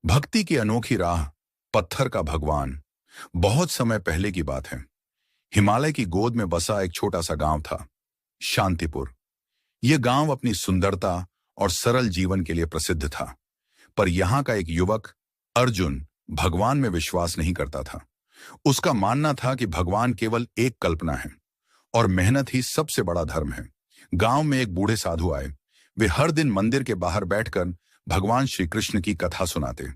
भक्ति की अनोखी राह, पत्थर का भगवान। बहुत समय पहले की बात है। हिमालय की गोद में बसा एक छोटा सा गांव था, शांतिपुर। यह गांव अपनी सुंदरता और सरल जीवन के लिए प्रसिद्ध था। पर यहां का एक युवक, अर्जुन, भगवान में विश्वास नहीं करता था। उसका मानना था कि भगवान केवल एक कल्पना है और मेहनत ही सबसे बड़ा धर्म है। गांव में एक बूढ़े साधु आए। वे हर दिन मंदिर के बाहर बैठकर भगवान श्री कृष्ण की कथा सुनाते।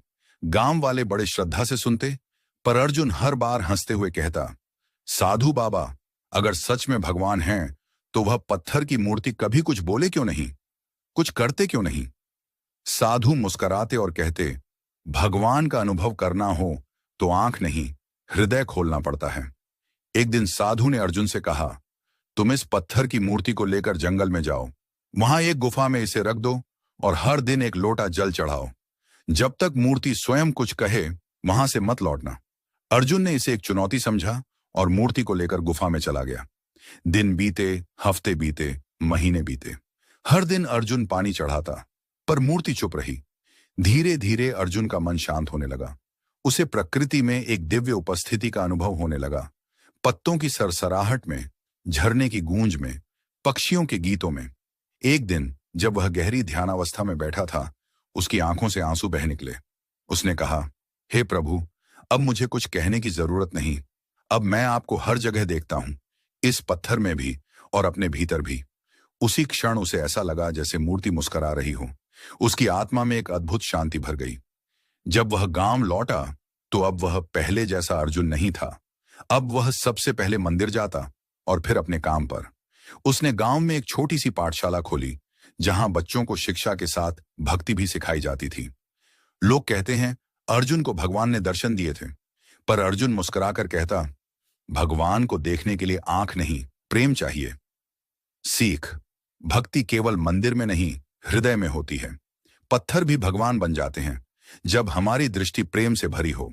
गांव वाले बड़े श्रद्धा से सुनते, पर अर्जुन हर बार हंसते हुए कहता, साधु बाबा, अगर सच में भगवान हैं, तो वह पत्थर की मूर्ति कभी कुछ बोले क्यों नहीं, कुछ करते क्यों नहीं? साधु मुस्कुराते और कहते, भगवान का अनुभव करना हो तो आंख नहीं, हृदय खोलना पड़ता है। एक दिन साधु ने अर्जुन से कहा, तुम इस पत्थर की मूर्ति को लेकर जंगल में जाओ, वहां एक गुफा में इसे रख दो और हर दिन एक लोटा जल चढ़ाओ। जब तक मूर्ति स्वयं कुछ कहे, वहां से मत लौटना। अर्जुन ने इसे एक चुनौती समझा और मूर्ति को लेकर गुफा में चला गया। दिन बीते, हफ्ते बीते, महीने बीते। हर दिन अर्जुन पानी चढ़ाता, पर मूर्ति चुप रही। धीरे धीरे अर्जुन का मन शांत होने लगा। उसे प्रकृति में एक दिव्य उपस्थिति का अनुभव होने लगा। पत्तों की सरसराहट में, झरने की गूंज में, पक्षियों के गीतों में। एक दिन जब वह गहरी ध्यानावस्था में बैठा था, उसकी आंखों से आंसू बह निकले। उसने कहा, हे प्रभु, अब मुझे कुछ कहने की जरूरत नहीं। अब मैं आपको हर जगह देखता हूं, इस पत्थर में भी और अपने भीतर भी। उसी क्षण उसे ऐसा लगा जैसे मूर्ति मुस्कुरा रही हो। उसकी आत्मा में एक अद्भुत शांति भर गई। जब वह गांव लौटा, तो अब वह पहले जैसा अर्जुन नहीं था। अब वह सबसे पहले मंदिर जाता और फिर अपने काम पर। उसने गांव में एक छोटी सी पाठशाला खोली, जहां बच्चों को शिक्षा के साथ भक्ति भी सिखाई जाती थी। लोग कहते हैं, अर्जुन को भगवान ने दर्शन दिए थे, पर अर्जुन मुस्कुराकर कहता, भगवान को देखने के लिए आंख नहीं, प्रेम चाहिए। सीख, भक्ति केवल मंदिर में नहीं, हृदय में होती है। पत्थर भी भगवान बन जाते हैं, जब हमारी दृष्टि प्रेम से भरी हो।